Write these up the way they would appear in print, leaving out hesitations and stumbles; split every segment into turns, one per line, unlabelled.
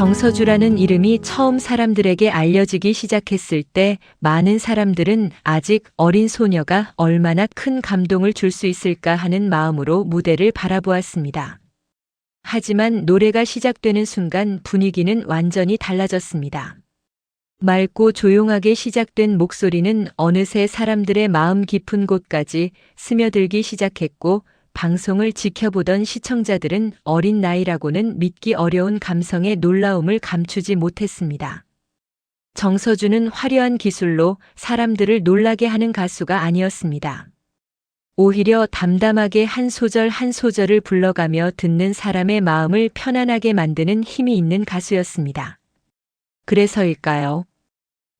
정서주라는 이름이 처음 사람들에게 알려지기 시작했을 때 많은 사람들은 아직 어린 소녀가 얼마나 큰 감동을 줄 수 있을까 하는 마음으로 무대를 바라보았습니다. 하지만 노래가 시작되는 순간 분위기는 완전히 달라졌습니다. 맑고 조용하게 시작된 목소리는 어느새 사람들의 마음 깊은 곳까지 스며들기 시작했고, 방송을 지켜보던 시청자들은 어린 나이라고는 믿기 어려운 감성의 놀라움을 감추지 못했습니다. 정서주는 화려한 기술로 사람들을 놀라게 하는 가수가 아니었습니다. 오히려 담담하게 한 소절 한 소절을 불러가며 듣는 사람의 마음을 편안하게 만드는 힘이 있는 가수였습니다. 그래서일까요?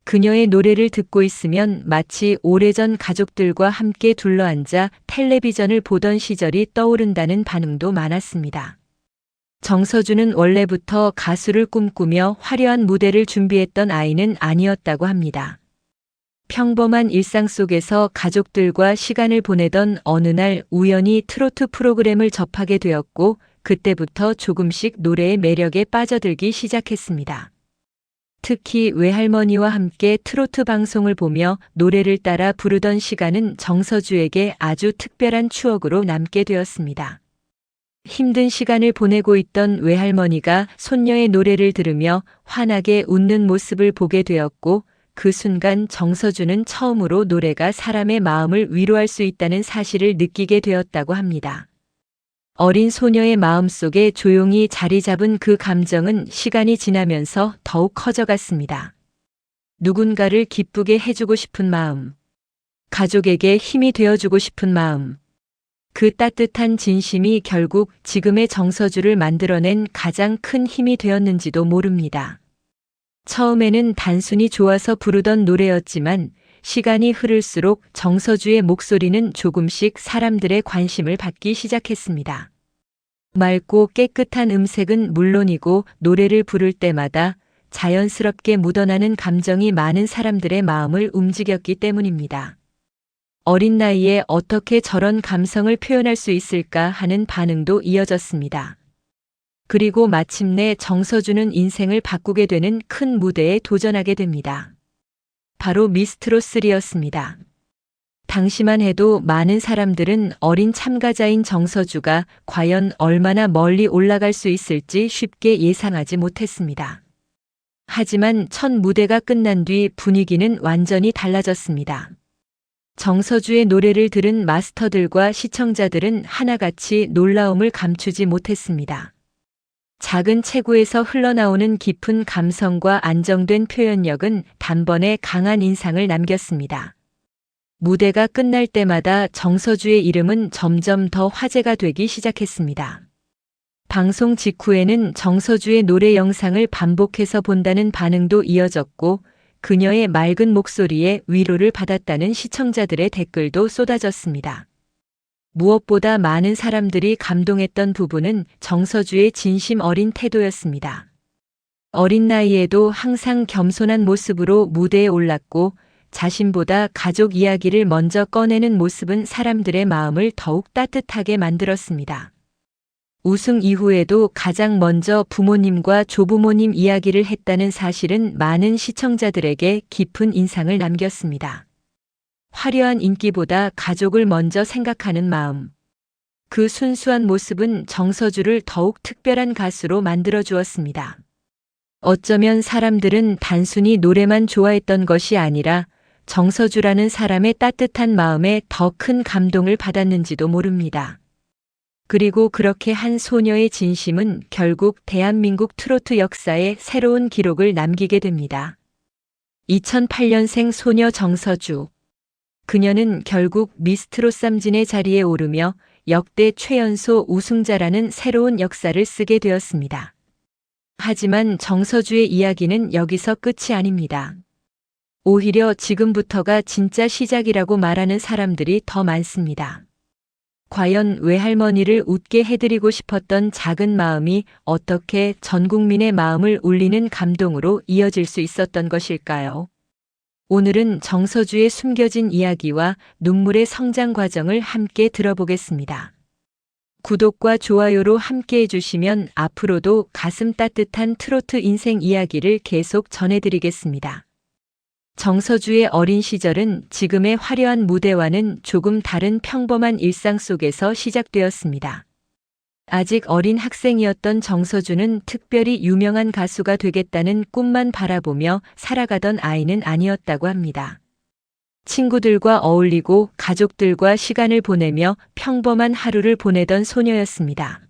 그녀의 노래를 듣고 있으면 마치 오래전 가족들과 함께 둘러앉아 텔레비전을 보던 시절이 떠오른다는 반응도 많았습니다. 정서주는 원래부터 가수를 꿈꾸며 화려한 무대를 준비했던 아이는 아니었다고 합니다. 평범한 일상 속에서 가족들과 시간을 보내던 어느 날 우연히 트로트 프로그램을 접하게 되었고, 그때부터 조금씩 노래의 매력에 빠져들기 시작했습니다. 특히 외할머니와 함께 트로트 방송을 보며 노래를 따라 부르던 시간은 정서주에게 아주 특별한 추억으로 남게 되었습니다. 힘든 시간을 보내고 있던 외할머니가 손녀의 노래를 들으며 환하게 웃는 모습을 보게 되었고, 그 순간 정서주는 처음으로 노래가 사람의 마음을 위로할 수 있다는 사실을 느끼게 되었다고 합니다. 어린 소녀의 마음속에 조용히 자리 잡은 그 감정은 시간이 지나면서 더욱 커져갔습니다. 누군가를 기쁘게 해주고 싶은 마음, 가족에게 힘이 되어주고 싶은 마음, 그 따뜻한 진심이 결국 지금의 정서주를 만들어낸 가장 큰 힘이 되었는지도 모릅니다. 처음에는 단순히 좋아서 부르던 노래였지만 시간이 흐를수록 정서주의 목소리는 조금씩 사람들의 관심을 받기 시작했습니다. 맑고 깨끗한 음색은 물론이고 노래를 부를 때마다 자연스럽게 묻어나는 감정이 많은 사람들의 마음을 움직였기 때문입니다. 어린 나이에 어떻게 저런 감성을 표현할 수 있을까 하는 반응도 이어졌습니다. 그리고 마침내 정서주는 인생을 바꾸게 되는 큰 무대에 도전하게 됩니다. 바로 미스트롯3였습니다. 당시만 해도 많은 사람들은 어린 참가자인 정서주가 과연 얼마나 멀리 올라갈 수 있을지 쉽게 예상하지 못했습니다. 하지만 첫 무대가 끝난 뒤 분위기는 완전히 달라졌습니다. 정서주의 노래를 들은 마스터들과 시청자들은 하나같이 놀라움을 감추지 못했습니다. 작은 체구에서 흘러나오는 깊은 감성과 안정된 표현력은 단번에 강한 인상을 남겼습니다. 무대가 끝날 때마다 정서주의 이름은 점점 더 화제가 되기 시작했습니다. 방송 직후에는 정서주의 노래 영상을 반복해서 본다는 반응도 이어졌고, 그녀의 맑은 목소리에 위로를 받았다는 시청자들의 댓글도 쏟아졌습니다. 무엇보다 많은 사람들이 감동했던 부분은 정서주의 진심 어린 태도였습니다. 어린 나이에도 항상 겸손한 모습으로 무대에 올랐고, 자신보다 가족 이야기를 먼저 꺼내는 모습은 사람들의 마음을 더욱 따뜻하게 만들었습니다. 우승 이후에도 가장 먼저 부모님과 조부모님 이야기를 했다는 사실은 많은 시청자들에게 깊은 인상을 남겼습니다. 화려한 인기보다 가족을 먼저 생각하는 마음. 그 순수한 모습은 정서주를 더욱 특별한 가수로 만들어 주었습니다. 어쩌면 사람들은 단순히 노래만 좋아했던 것이 아니라 정서주라는 사람의 따뜻한 마음에 더 큰 감동을 받았는지도 모릅니다. 그리고 그렇게 한 소녀의 진심은 결국 대한민국 트로트 역사에 새로운 기록을 남기게 됩니다. 2008년생 소녀 정서주. 그녀는 결국 미스트롯 삼진의 자리에 오르며 역대 최연소 우승자라는 새로운 역사를 쓰게 되었습니다. 하지만 정서주의 이야기는 여기서 끝이 아닙니다. 오히려 지금부터가 진짜 시작이라고 말하는 사람들이 더 많습니다. 과연 외할머니를 웃게 해드리고 싶었던 작은 마음이 어떻게 전 국민의 마음을 울리는 감동으로 이어질 수 있었던 것일까요? 오늘은 정서주의 숨겨진 이야기와 눈물의 성장 과정을 함께 들어보겠습니다. 구독과 좋아요로 함께 해주시면 앞으로도 가슴 따뜻한 트로트 인생 이야기를 계속 전해드리겠습니다. 정서주의 어린 시절은 지금의 화려한 무대와는 조금 다른 평범한 일상 속에서 시작되었습니다. 아직 어린 학생이었던 정서주는 특별히 유명한 가수가 되겠다는 꿈만 바라보며 살아가던 아이는 아니었다고 합니다. 친구들과 어울리고 가족들과 시간을 보내며 평범한 하루를 보내던 소녀였습니다.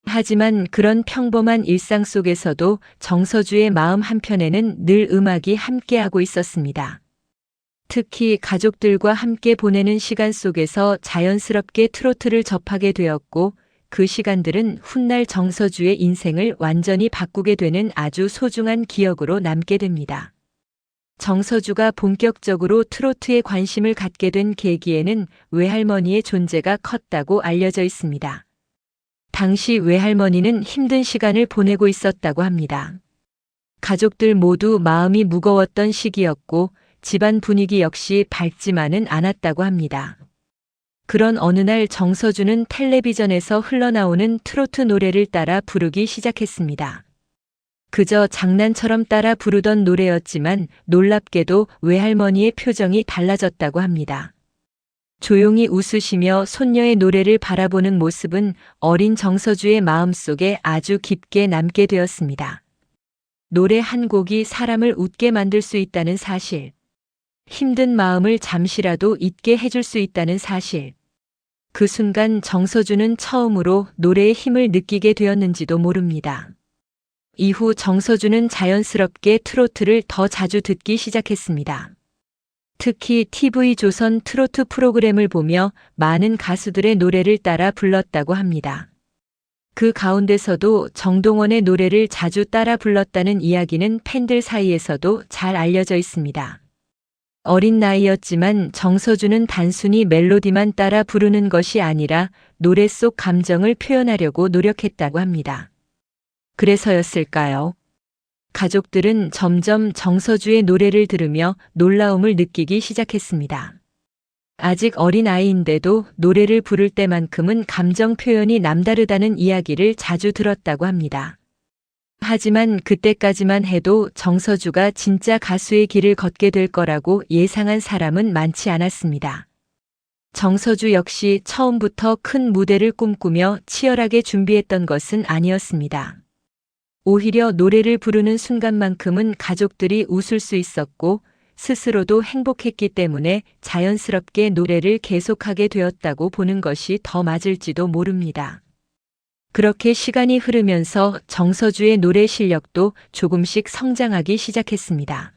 하지만 그런 평범한 일상 속에서도 정서주의 마음 한편에는 늘 음악이 함께하고 있었습니다. 특히 가족들과 함께 보내는 시간 속에서 자연스럽게 트로트를 접하게 되었고, 그 시간들은 훗날 정서주의 인생을 완전히 바꾸게 되는 아주 소중한 기억으로 남게 됩니다. 정서주가 본격적으로 트로트에 관심을 갖게 된 계기에는 외할머니의 존재가 컸다고 알려져 있습니다. 당시 외할머니는 힘든 시간을 보내고 있었다고 합니다. 가족들 모두 마음이 무거웠던 시기였고 집안 분위기 역시 밝지만은 않았다고 합니다. 그런 어느 날 정서주는 텔레비전에서 흘러나오는 트로트 노래를 따라 부르기 시작했습니다. 그저 장난처럼 따라 부르던 노래였지만 놀랍게도 외할머니의 표정이 달라졌다고 합니다. 조용히 웃으시며 손녀의 노래를 바라보는 모습은 어린 정서주의 마음속에 아주 깊게 남게 되었습니다. 노래 한 곡이 사람을 웃게 만들 수 있다는 사실, 힘든 마음을 잠시라도 잊게 해줄 수 있다는 사실, 그 순간 정서주는 처음으로 노래의 힘을 느끼게 되었는지도 모릅니다. 이후 정서주는 자연스럽게 트로트를 더 자주 듣기 시작했습니다. 특히 TV조선 트로트 프로그램을 보며 많은 가수들의 노래를 따라 불렀다고 합니다. 그 가운데서도 정동원의 노래를 자주 따라 불렀다는 이야기는 팬들 사이에서도 잘 알려져 있습니다. 어린 나이였지만 정서주는 단순히 멜로디만 따라 부르는 것이 아니라 노래 속 감정을 표현하려고 노력했다고 합니다. 그래서였을까요? 가족들은 점점 정서주의 노래를 들으며 놀라움을 느끼기 시작했습니다. 아직 어린 아이인데도 노래를 부를 때만큼은 감정 표현이 남다르다는 이야기를 자주 들었다고 합니다. 하지만 그때까지만 해도 정서주가 진짜 가수의 길을 걷게 될 거라고 예상한 사람은 많지 않았습니다. 정서주 역시 처음부터 큰 무대를 꿈꾸며 치열하게 준비했던 것은 아니었습니다. 오히려 노래를 부르는 순간만큼은 가족들이 웃을 수 있었고 스스로도 행복했기 때문에 자연스럽게 노래를 계속하게 되었다고 보는 것이 더 맞을지도 모릅니다. 그렇게 시간이 흐르면서 정서주의 노래 실력도 조금씩 성장하기 시작했습니다.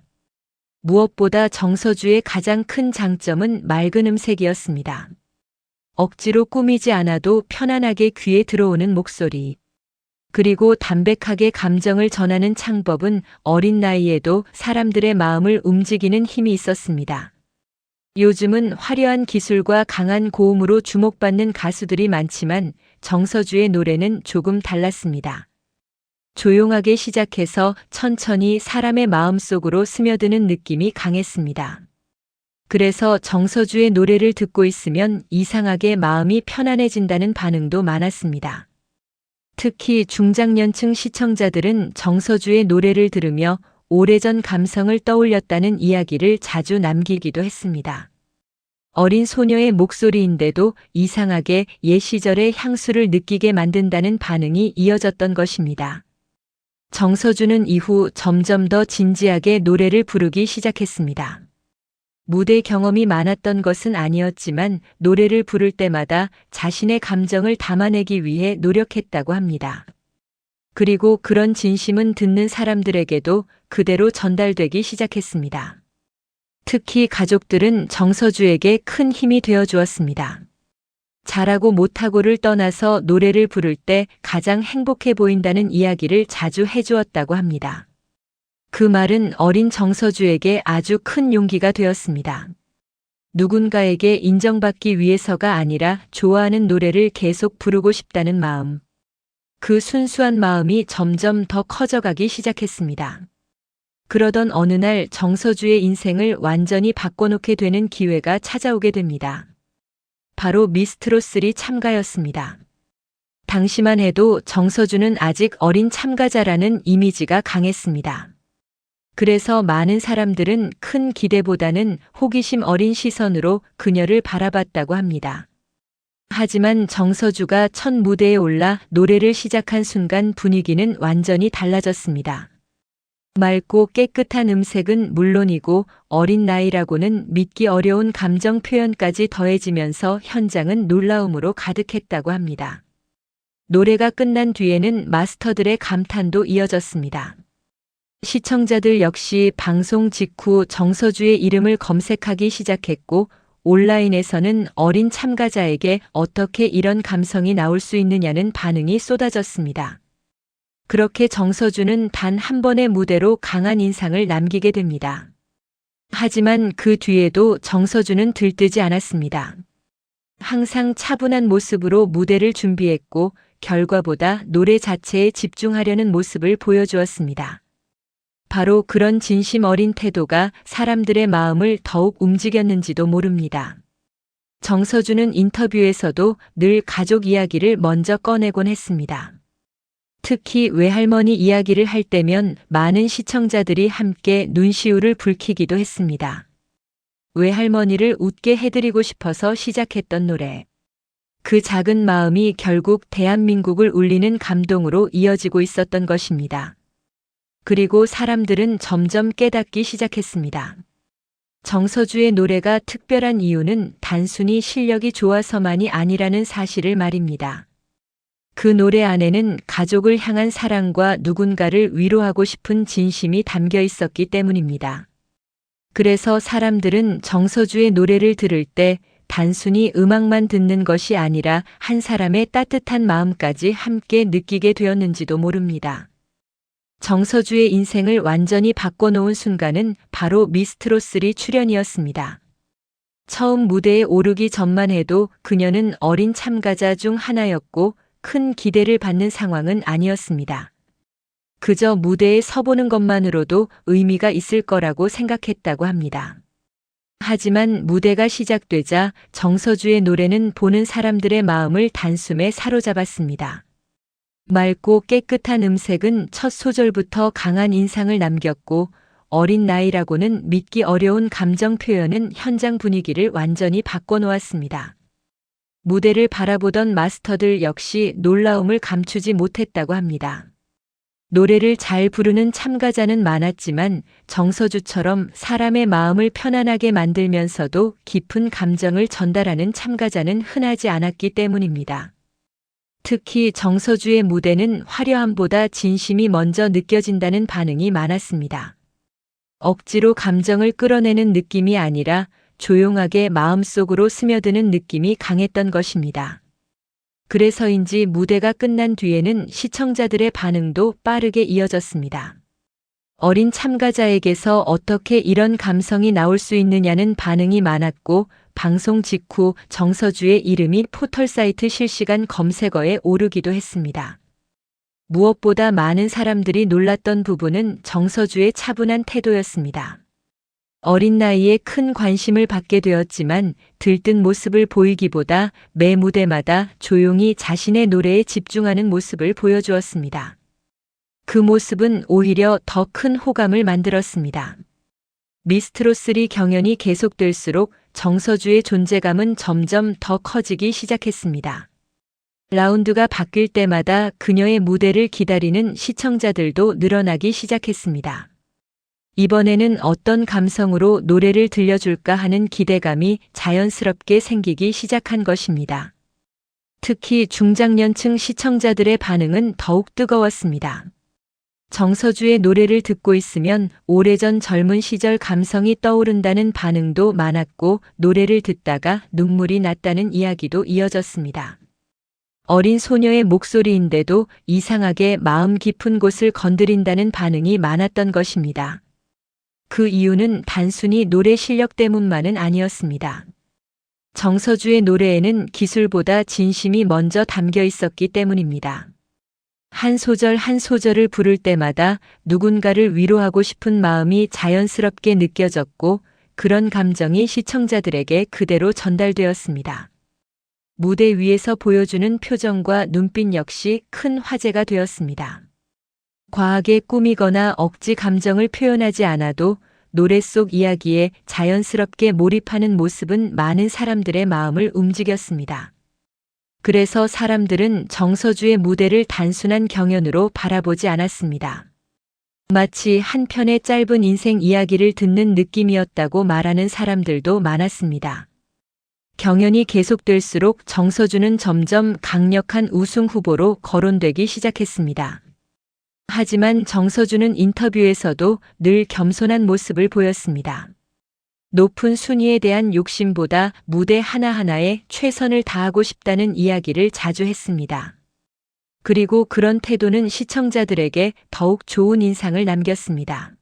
무엇보다 정서주의 가장 큰 장점은 맑은 음색이었습니다. 억지로 꾸미지 않아도 편안하게 귀에 들어오는 목소리, 그리고 담백하게 감정을 전하는 창법은 어린 나이에도 사람들의 마음을 움직이는 힘이 있었습니다. 요즘은 화려한 기술과 강한 고음으로 주목받는 가수들이 많지만 정서주의 노래는 조금 달랐습니다. 조용하게 시작해서 천천히 사람의 마음속으로 스며드는 느낌이 강했습니다. 그래서 정서주의 노래를 듣고 있으면 이상하게 마음이 편안해진다는 반응도 많았습니다. 특히 중장년층 시청자들은 정서주의 노래를 들으며 오래전 감성을 떠올렸다는 이야기를 자주 남기기도 했습니다. 어린 소녀의 목소리인데도 이상하게 옛 시절의 향수를 느끼게 만든다는 반응이 이어졌던 것입니다. 정서주는 이후 점점 더 진지하게 노래를 부르기 시작했습니다. 무대 경험이 많았던 것은 아니었지만 노래를 부를 때마다 자신의 감정을 담아내기 위해 노력했다고 합니다. 그리고 그런 진심은 듣는 사람들에게도 그대로 전달되기 시작했습니다. 특히 가족들은 정서주에게 큰 힘이 되어 주었습니다. 잘하고 못하고를 떠나서 노래를 부를 때 가장 행복해 보인다는 이야기를 자주 해주었다고 합니다. 그 말은 어린 정서주에게 아주 큰 용기가 되었습니다. 누군가에게 인정받기 위해서가 아니라 좋아하는 노래를 계속 부르고 싶다는 마음. 그 순수한 마음이 점점 더 커져가기 시작했습니다. 그러던 어느 날 정서주의 인생을 완전히 바꿔놓게 되는 기회가 찾아오게 됩니다. 바로 미스트롯3 참가였습니다. 당시만 해도 정서주는 아직 어린 참가자라는 이미지가 강했습니다. 그래서 많은 사람들은 큰 기대보다는 호기심 어린 시선으로 그녀를 바라봤다고 합니다. 하지만 정서주가 첫 무대에 올라 노래를 시작한 순간 분위기는 완전히 달라졌습니다. 맑고 깨끗한 음색은 물론이고 어린 나이라고는 믿기 어려운 감정 표현까지 더해지면서 현장은 놀라움으로 가득했다고 합니다. 노래가 끝난 뒤에는 마스터들의 감탄도 이어졌습니다. 시청자들 역시 방송 직후 정서주의 이름을 검색하기 시작했고 온라인에서는 어린 참가자에게 어떻게 이런 감성이 나올 수 있느냐는 반응이 쏟아졌습니다. 그렇게 정서주는 단 한 번의 무대로 강한 인상을 남기게 됩니다. 하지만 그 뒤에도 정서주는 들뜨지 않았습니다. 항상 차분한 모습으로 무대를 준비했고 결과보다 노래 자체에 집중하려는 모습을 보여주었습니다. 바로 그런 진심 어린 태도가 사람들의 마음을 더욱 움직였는지도 모릅니다. 정서주는 인터뷰에서도 늘 가족 이야기를 먼저 꺼내곤 했습니다. 특히 외할머니 이야기를 할 때면 많은 시청자들이 함께 눈시울을 붉히기도 했습니다. 외할머니를 웃게 해드리고 싶어서 시작했던 노래. 그 작은 마음이 결국 대한민국을 울리는 감동으로 이어지고 있었던 것입니다. 그리고 사람들은 점점 깨닫기 시작했습니다. 정서주의 노래가 특별한 이유는 단순히 실력이 좋아서만이 아니라는 사실을 말입니다. 그 노래 안에는 가족을 향한 사랑과 누군가를 위로하고 싶은 진심이 담겨 있었기 때문입니다. 그래서 사람들은 정서주의 노래를 들을 때 단순히 음악만 듣는 것이 아니라 한 사람의 따뜻한 마음까지 함께 느끼게 되었는지도 모릅니다. 정서주의 인생을 완전히 바꿔놓은 순간은 바로 미스트롯3 출연이었습니다. 처음 무대에 오르기 전만 해도 그녀는 어린 참가자 중 하나였고 큰 기대를 받는 상황은 아니었습니다. 그저 무대에 서보는 것만으로도 의미가 있을 거라고 생각했다고 합니다. 하지만 무대가 시작되자 정서주의 노래는 보는 사람들의 마음을 단숨에 사로잡았습니다. 맑고 깨끗한 음색은 첫 소절부터 강한 인상을 남겼고 어린 나이라고는 믿기 어려운 감정 표현은 현장 분위기를 완전히 바꿔놓았습니다. 무대를 바라보던 마스터들 역시 놀라움을 감추지 못했다고 합니다. 노래를 잘 부르는 참가자는 많았지만 정서주처럼 사람의 마음을 편안하게 만들면서도 깊은 감정을 전달하는 참가자는 흔하지 않았기 때문입니다. 특히 정서주의 무대는 화려함보다 진심이 먼저 느껴진다는 반응이 많았습니다. 억지로 감정을 끌어내는 느낌이 아니라 조용하게 마음속으로 스며드는 느낌이 강했던 것입니다. 그래서인지 무대가 끝난 뒤에는 시청자들의 반응도 빠르게 이어졌습니다. 어린 참가자에게서 어떻게 이런 감성이 나올 수 있느냐는 반응이 많았고 방송 직후 정서주의 이름이 포털사이트 실시간 검색어에 오르기도 했습니다. 무엇보다 많은 사람들이 놀랐던 부분은 정서주의 차분한 태도였습니다. 어린 나이에 큰 관심을 받게 되었지만 들뜬 모습을 보이기보다 매 무대마다 조용히 자신의 노래에 집중하는 모습을 보여주었습니다. 그 모습은 오히려 더 큰 호감을 만들었습니다. 미스트롯3 경연이 계속될수록 정서주의 존재감은 점점 더 커지기 시작했습니다. 라운드가 바뀔 때마다 그녀의 무대를 기다리는 시청자들도 늘어나기 시작했습니다. 이번에는 어떤 감성으로 노래를 들려줄까 하는 기대감이 자연스럽게 생기기 시작한 것입니다. 특히 중장년층 시청자들의 반응은 더욱 뜨거웠습니다. 정서주의 노래를 듣고 있으면 오래전 젊은 시절 감성이 떠오른다는 반응도 많았고 노래를 듣다가 눈물이 났다는 이야기도 이어졌습니다. 어린 소녀의 목소리인데도 이상하게 마음 깊은 곳을 건드린다는 반응이 많았던 것입니다. 그 이유는 단순히 노래 실력 때문만은 아니었습니다. 정서주의 노래에는 기술보다 진심이 먼저 담겨 있었기 때문입니다. 한 소절 한 소절을 부를 때마다 누군가를 위로하고 싶은 마음이 자연스럽게 느껴졌고 그런 감정이 시청자들에게 그대로 전달되었습니다. 무대 위에서 보여주는 표정과 눈빛 역시 큰 화제가 되었습니다. 과하게 꾸미거나 억지 감정을 표현하지 않아도 노래 속 이야기에 자연스럽게 몰입하는 모습은 많은 사람들의 마음을 움직였습니다. 그래서 사람들은 정서주의 무대를 단순한 경연으로 바라보지 않았습니다. 마치 한 편의 짧은 인생 이야기를 듣는 느낌이었다고 말하는 사람들도 많았습니다. 경연이 계속될수록 정서주는 점점 강력한 우승 후보로 거론되기 시작했습니다. 하지만 정서주는 인터뷰에서도 늘 겸손한 모습을 보였습니다. 높은 순위에 대한 욕심보다 무대 하나하나에 최선을 다하고 싶다는 이야기를 자주 했습니다. 그리고 그런 태도는 시청자들에게 더욱 좋은 인상을 남겼습니다.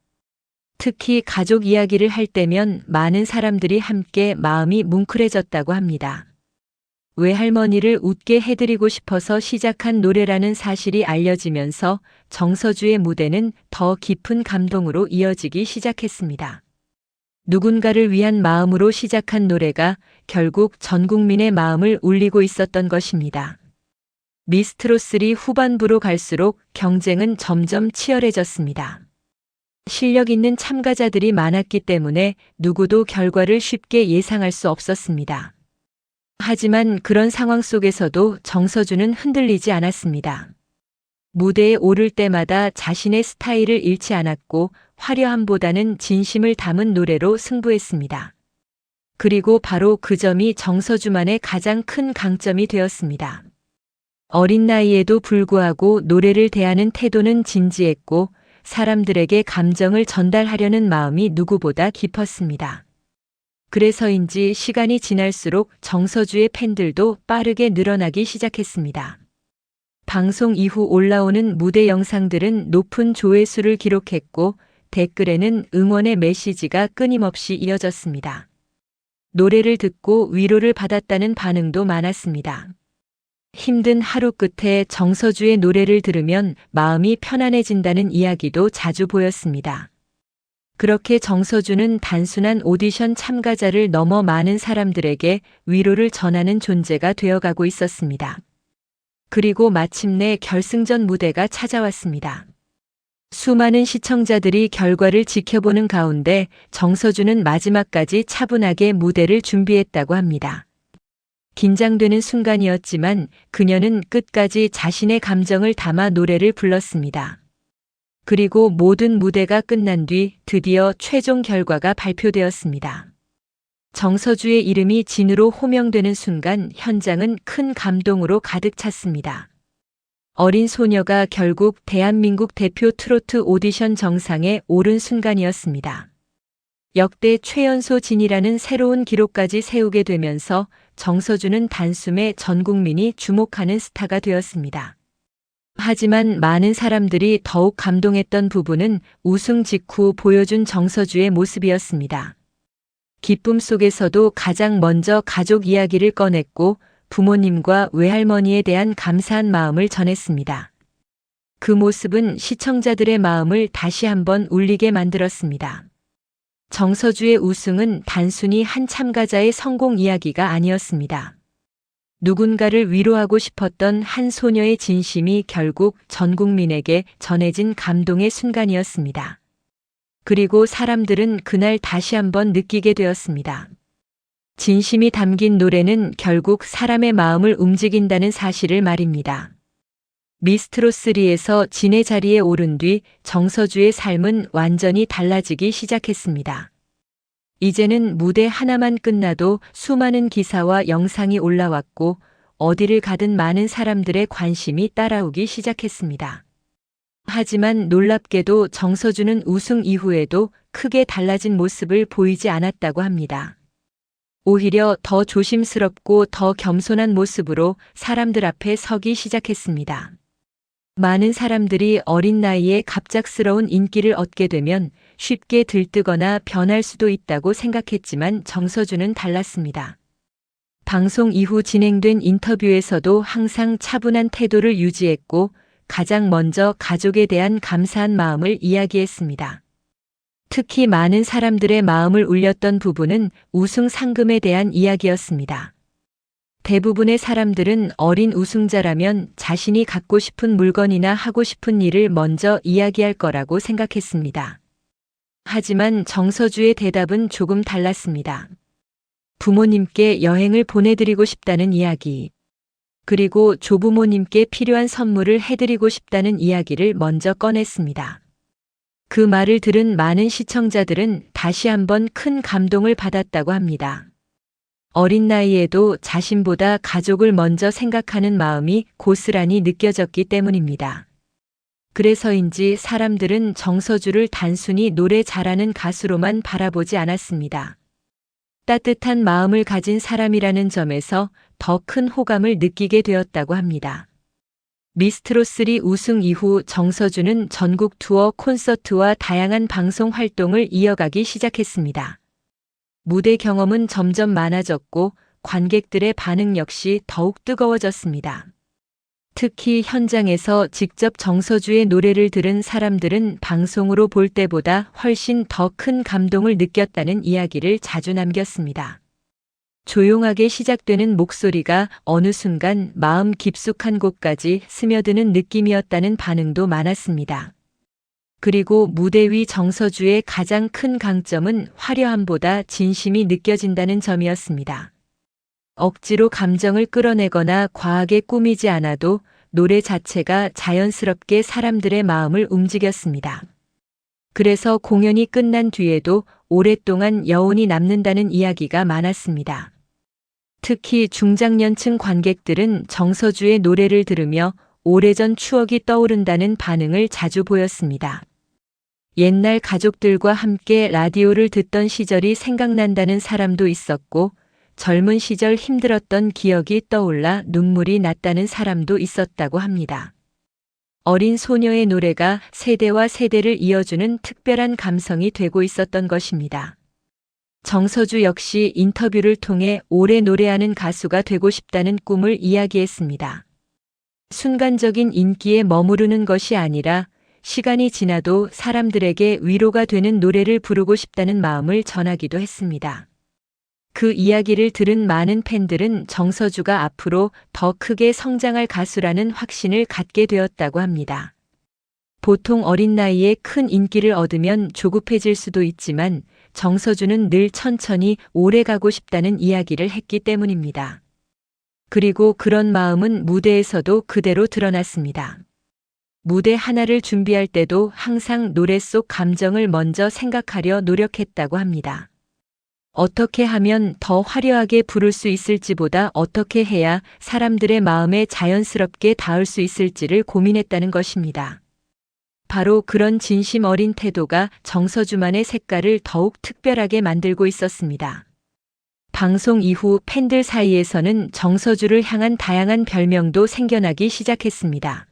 특히 가족 이야기를 할 때면 많은 사람들이 함께 마음이 뭉클해졌다고 합니다. 외할머니를 웃게 해드리고 싶어서 시작한 노래라는 사실이 알려지면서 정서주의 무대는 더 깊은 감동으로 이어지기 시작했습니다. 누군가를 위한 마음으로 시작한 노래가 결국 전 국민의 마음을 울리고 있었던 것입니다. 미스트롯3 후반부로 갈수록 경쟁은 점점 치열해졌습니다. 실력 있는 참가자들이 많았기 때문에 누구도 결과를 쉽게 예상할 수 없었습니다. 하지만 그런 상황 속에서도 정서주는 흔들리지 않았습니다. 무대에 오를 때마다 자신의 스타일을 잃지 않았고 화려함보다는 진심을 담은 노래로 승부했습니다. 그리고 바로 그 점이 정서주만의 가장 큰 강점이 되었습니다. 어린 나이에도 불구하고 노래를 대하는 태도는 진지했고 사람들에게 감정을 전달하려는 마음이 누구보다 깊었습니다. 그래서인지 시간이 지날수록 정서주의 팬들도 빠르게 늘어나기 시작했습니다. 방송 이후 올라오는 무대 영상들은 높은 조회수를 기록했고 댓글에는 응원의 메시지가 끊임없이 이어졌습니다. 노래를 듣고 위로를 받았다는 반응도 많았습니다. 힘든 하루 끝에 정서주의 노래를 들으면 마음이 편안해진다는 이야기도 자주 보였습니다. 그렇게 정서주는 단순한 오디션 참가자를 넘어 많은 사람들에게 위로를 전하는 존재가 되어가고 있었습니다. 그리고 마침내 결승전 무대가 찾아왔습니다. 수많은 시청자들이 결과를 지켜보는 가운데 정서주는 마지막까지 차분하게 무대를 준비했다고 합니다. 긴장되는 순간이었지만 그녀는 끝까지 자신의 감정을 담아 노래를 불렀습니다. 그리고 모든 무대가 끝난 뒤 드디어 최종 결과가 발표되었습니다. 정서주의 이름이 진으로 호명되는 순간 현장은 큰 감동으로 가득 찼습니다. 어린 소녀가 결국 대한민국 대표 트로트 오디션 정상에 오른 순간이었습니다. 역대 최연소 진이라는 새로운 기록까지 세우게 되면서 정서주는 단숨에 전 국민이 주목하는 스타가 되었습니다. 하지만 많은 사람들이 더욱 감동했던 부분은 우승 직후 보여준 정서주의 모습이었습니다. 기쁨 속에서도 가장 먼저 가족 이야기를 꺼냈고 부모님과 외할머니에 대한 감사한 마음을 전했습니다. 그 모습은 시청자들의 마음을 다시 한번 울리게 만들었습니다. 정서주의 우승은 단순히 한 참가자의 성공 이야기가 아니었습니다. 누군가를 위로하고 싶었던 한 소녀의 진심이 결국 전 국민에게 전해진 감동의 순간이었습니다. 그리고 사람들은 그날 다시 한번 느끼게 되었습니다. 진심이 담긴 노래는 결국 사람의 마음을 움직인다는 사실을 말입니다. 미스트롯3에서 진의 자리에 오른 뒤 정서주의 삶은 완전히 달라지기 시작했습니다. 이제는 무대 하나만 끝나도 수많은 기사와 영상이 올라왔고 어디를 가든 많은 사람들의 관심이 따라오기 시작했습니다. 하지만 놀랍게도 정서주는 우승 이후에도 크게 달라진 모습을 보이지 않았다고 합니다. 오히려 더 조심스럽고 더 겸손한 모습으로 사람들 앞에 서기 시작했습니다. 많은 사람들이 어린 나이에 갑작스러운 인기를 얻게 되면 쉽게 들뜨거나 변할 수도 있다고 생각했지만 정서주는 달랐습니다. 방송 이후 진행된 인터뷰에서도 항상 차분한 태도를 유지했고 가장 먼저 가족에 대한 감사한 마음을 이야기했습니다. 특히 많은 사람들의 마음을 울렸던 부분은 우승 상금에 대한 이야기였습니다. 대부분의 사람들은 어린 우승자라면 자신이 갖고 싶은 물건이나 하고 싶은 일을 먼저 이야기할 거라고 생각했습니다. 하지만 정서주의 대답은 조금 달랐습니다. 부모님께 여행을 보내드리고 싶다는 이야기, 그리고 조부모님께 필요한 선물을 해드리고 싶다는 이야기를 먼저 꺼냈습니다. 그 말을 들은 많은 시청자들은 다시 한번 큰 감동을 받았다고 합니다. 어린 나이에도 자신보다 가족을 먼저 생각하는 마음이 고스란히 느껴졌기 때문입니다. 그래서인지 사람들은 정서주를 단순히 노래 잘하는 가수로만 바라보지 않았습니다. 따뜻한 마음을 가진 사람이라는 점에서 더 큰 호감을 느끼게 되었다고 합니다. 미스트롯3 우승 이후 정서주는 전국 투어 콘서트와 다양한 방송 활동을 이어가기 시작했습니다. 무대 경험은 점점 많아졌고 관객들의 반응 역시 더욱 뜨거워졌습니다. 특히 현장에서 직접 정서주의 노래를 들은 사람들은 방송으로 볼 때보다 훨씬 더 큰 감동을 느꼈다는 이야기를 자주 남겼습니다. 조용하게 시작되는 목소리가 어느 순간 마음 깊숙한 곳까지 스며드는 느낌이었다는 반응도 많았습니다. 그리고 무대 위 정서주의 가장 큰 강점은 화려함보다 진심이 느껴진다는 점이었습니다. 억지로 감정을 끌어내거나 과하게 꾸미지 않아도 노래 자체가 자연스럽게 사람들의 마음을 움직였습니다. 그래서 공연이 끝난 뒤에도 오랫동안 여운이 남는다는 이야기가 많았습니다. 특히 중장년층 관객들은 정서주의 노래를 들으며 오래전 추억이 떠오른다는 반응을 자주 보였습니다. 옛날 가족들과 함께 라디오를 듣던 시절이 생각난다는 사람도 있었고, 젊은 시절 힘들었던 기억이 떠올라 눈물이 났다는 사람도 있었다고 합니다. 어린 소녀의 노래가 세대와 세대를 이어주는 특별한 감성이 되고 있었던 것입니다. 정서주 역시 인터뷰를 통해 오래 노래하는 가수가 되고 싶다는 꿈을 이야기했습니다. 순간적인 인기에 머무르는 것이 아니라 시간이 지나도 사람들에게 위로가 되는 노래를 부르고 싶다는 마음을 전하기도 했습니다. 그 이야기를 들은 많은 팬들은 정서주가 앞으로 더 크게 성장할 가수라는 확신을 갖게 되었다고 합니다. 보통 어린 나이에 큰 인기를 얻으면 조급해질 수도 있지만 정서주는 늘 천천히 오래 가고 싶다는 이야기를 했기 때문입니다. 그리고 그런 마음은 무대에서도 그대로 드러났습니다. 무대 하나를 준비할 때도 항상 노래 속 감정을 먼저 생각하려 노력했다고 합니다. 어떻게 하면 더 화려하게 부를 수 있을지보다 어떻게 해야 사람들의 마음에 자연스럽게 닿을 수 있을지를 고민했다는 것입니다. 바로 그런 진심 어린 태도가 정서주만의 색깔을 더욱 특별하게 만들고 있었습니다. 방송 이후 팬들 사이에서는 정서주를 향한 다양한 별명도 생겨나기 시작했습니다.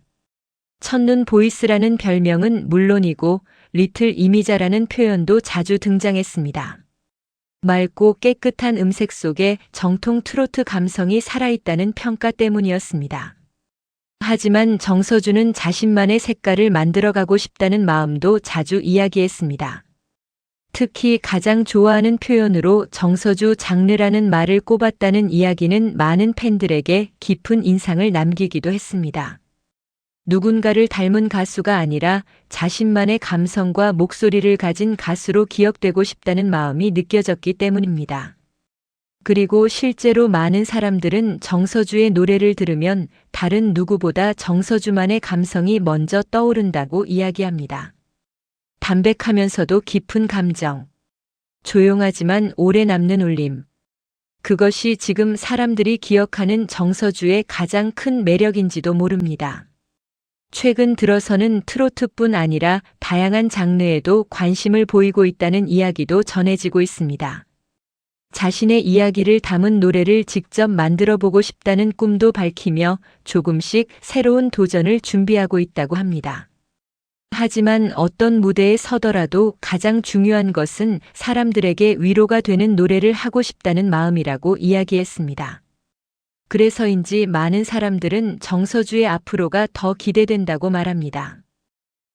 첫눈 보이스라는 별명은 물론이고 리틀 이미자라는 표현도 자주 등장했습니다. 맑고 깨끗한 음색 속에 정통 트로트 감성이 살아있다는 평가 때문이었습니다. 하지만 정서주는 자신만의 색깔을 만들어가고 싶다는 마음도 자주 이야기했습니다. 특히 가장 좋아하는 표현으로 정서주 장르라는 말을 꼽았다는 이야기는 많은 팬들에게 깊은 인상을 남기기도 했습니다. 누군가를 닮은 가수가 아니라 자신만의 감성과 목소리를 가진 가수로 기억되고 싶다는 마음이 느껴졌기 때문입니다. 그리고 실제로 많은 사람들은 정서주의 노래를 들으면 다른 누구보다 정서주만의 감성이 먼저 떠오른다고 이야기합니다. 담백하면서도 깊은 감정, 조용하지만 오래 남는 울림. 그것이 지금 사람들이 기억하는 정서주의 가장 큰 매력인지도 모릅니다. 최근 들어서는 트로트뿐 아니라 다양한 장르에도 관심을 보이고 있다는 이야기도 전해지고 있습니다. 자신의 이야기를 담은 노래를 직접 만들어 보고 싶다는 꿈도 밝히며 조금씩 새로운 도전을 준비하고 있다고 합니다. 하지만 어떤 무대에 서더라도 가장 중요한 것은 사람들에게 위로가 되는 노래를 하고 싶다는 마음이라고 이야기했습니다. 그래서인지 많은 사람들은 정서주의 앞으로가 더 기대된다고 말합니다.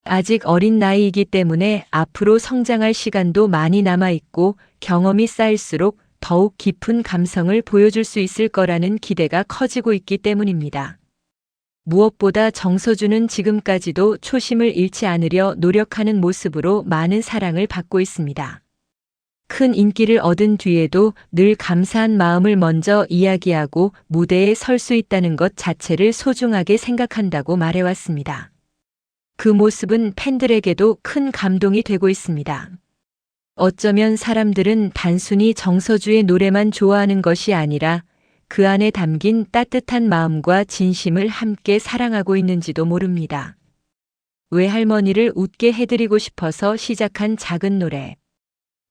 아직 어린 나이이기 때문에 앞으로 성장할 시간도 많이 남아있고 경험이 쌓일수록 더욱 깊은 감성을 보여줄 수 있을 거라는 기대가 커지고 있기 때문입니다. 무엇보다 정서주는 지금까지도 초심을 잃지 않으려 노력하는 모습으로 많은 사랑을 받고 있습니다. 큰 인기를 얻은 뒤에도 늘 감사한 마음을 먼저 이야기하고 무대에 설 수 있다는 것 자체를 소중하게 생각한다고 말해왔습니다. 그 모습은 팬들에게도 큰 감동이 되고 있습니다. 어쩌면 사람들은 단순히 정서주의 노래만 좋아하는 것이 아니라 그 안에 담긴 따뜻한 마음과 진심을 함께 사랑하고 있는지도 모릅니다. 외할머니를 웃게 해드리고 싶어서 시작한 작은 노래.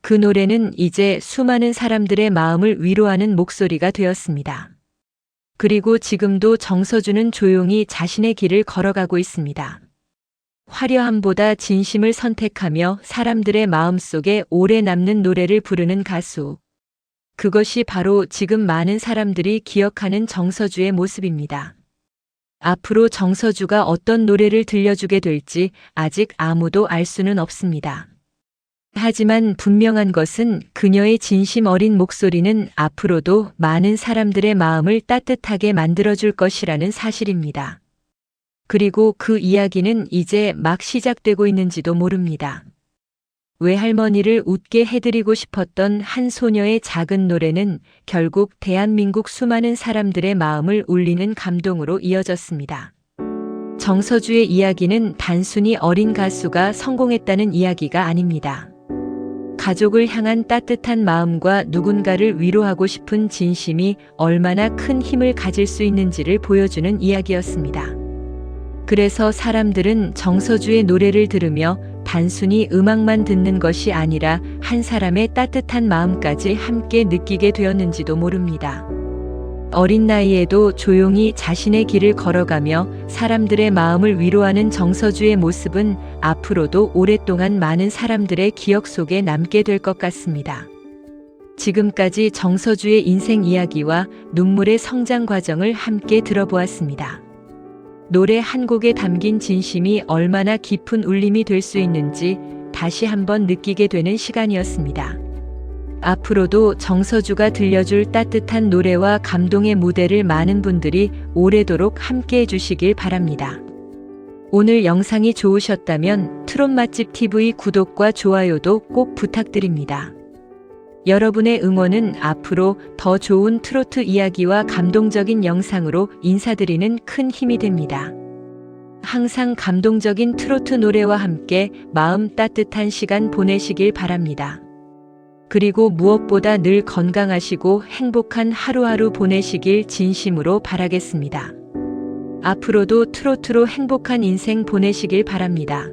그 노래는 이제 수많은 사람들의 마음을 위로하는 목소리가 되었습니다. 그리고 지금도 정서주는 조용히 자신의 길을 걸어가고 있습니다. 화려함보다 진심을 선택하며 사람들의 마음속에 오래 남는 노래를 부르는 가수. 그것이 바로 지금 많은 사람들이 기억하는 정서주의 모습입니다. 앞으로 정서주가 어떤 노래를 들려주게 될지 아직 아무도 알 수는 없습니다. 하지만 분명한 것은 그녀의 진심 어린 목소리는 앞으로도 많은 사람들의 마음을 따뜻하게 만들어줄 것이라는 사실입니다. 그리고 그 이야기는 이제 막 시작되고 있는지도 모릅니다. 외할머니를 웃게 해드리고 싶었던 한 소녀의 작은 노래는 결국 대한민국 수많은 사람들의 마음을 울리는 감동으로 이어졌습니다. 정서주의 이야기는 단순히 어린 가수가 성공했다는 이야기가 아닙니다. 가족을 향한 따뜻한 마음과 누군가를 위로하고 싶은 진심이 얼마나 큰 힘을 가질 수 있는지를 보여주는 이야기였습니다. 그래서 사람들은 정서주의 노래를 들으며 단순히 음악만 듣는 것이 아니라 한 사람의 따뜻한 마음까지 함께 느끼게 되었는지도 모릅니다. 어린 나이에도 조용히 자신의 길을 걸어가며 사람들의 마음을 위로하는 정서주의 모습은 앞으로도 오랫동안 많은 사람들의 기억 속에 남게 될 것 같습니다. 지금까지 정서주의 인생 이야기와 눈물의 성장 과정을 함께 들어보았습니다. 노래 한 곡에 담긴 진심이 얼마나 깊은 울림이 될 수 있는지 다시 한번 느끼게 되는 시간이었습니다. 앞으로도 정서주가 들려줄 따뜻한 노래와 감동의 무대를 많은 분들이 오래도록 함께 해주시길 바랍니다. 오늘 영상이 좋으셨다면 트롯 맛집 TV 구독과 좋아요도 꼭 부탁드립니다. 여러분의 응원은 앞으로 더 좋은 트로트 이야기와 감동적인 영상으로 인사드리는 큰 힘이 됩니다. 항상 감동적인 트로트 노래와 함께 마음 따뜻한 시간 보내시길 바랍니다. 그리고 무엇보다 늘 건강하시고 행복한 하루하루 보내시길 진심으로 바라겠습니다. 앞으로도 트로트로 행복한 인생 보내시길 바랍니다.